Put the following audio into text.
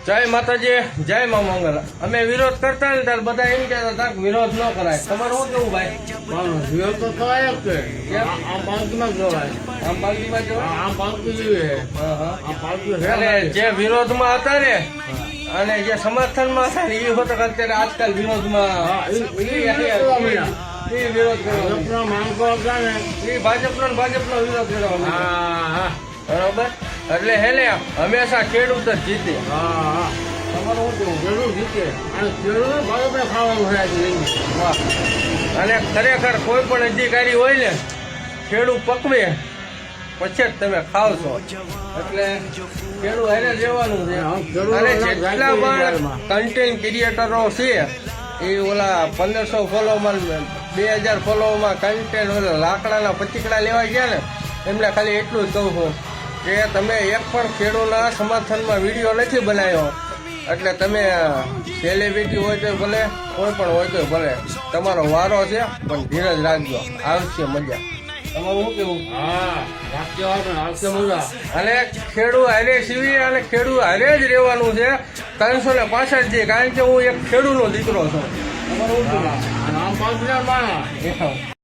જય માતાજી, જય મા મંગલ. અમે વિરોધ કરતા ને ત્યારે બધા એમ કહેતા હતા કે વિરોધ ન કરાય. તમારે શું કેવું ભાઈ? વિરોધ તો કરાય જ છે. આમ પાલકીમાં જવાય, આમ પાલટીમાં જવાય? આમ પાલકી જેવી છે. હા, હા. આમ પાલકી અને જે વિરોધમાં હતા ને અને જે સમર્થનમાં હતા ને એ હોતો અત્યારે આજકાલ વિરોધમાં એ વિરોધ કરવા માંગો હતા ને એ ભાજપનો વિરોધ કરવા હા બરોબર. એટલે હે ને હંમેશા ખેડૂત જ જીતે. હા તમારું શું કેવું? ખેડૂત જીતે અને ખેડૂત ભાજપને ખાવાનું છે આજે. વાહ. અને ખરેખર કોઈ પણ અધિકારી હોય ને ખેડૂત પકવે પછી જ તમે ખાવ છો. એટલે ખેડૂત હારે રહેવાનું છે. અને જેટલા પણ કન્ટેન્ટ ક્રિએટરો છે એ ઓલા 1500 ફોલોમાં 2000 ફોલોમાં કન્ટેન્ટ ઓલા લાકડાના પચીકડા લેવા ગયા ને એમને ખાલી એટલું જ કહું છું કે તમે એક પણ ખેડૂતના સમર્થનમાં વિડીયો નથી બનાવ્યો એટલે તમે સેલિબ્રિટી હોય તો ભલે કોઈ પણ હોય તો ભલે તમારો વારો છે પણ ધીરજ રાખજો, આવશે મજા. તમારું શું કેવું? હા રાખશે મજા. અને ખેડૂત હારે સીવી અને ખેડૂત હારે જ રહેવાનું છે 365 દી, કારણ કે હું એક ખેડૂતનો દીકરો છું. તમારું શું કેવું? આમ પાલકીના માણસ.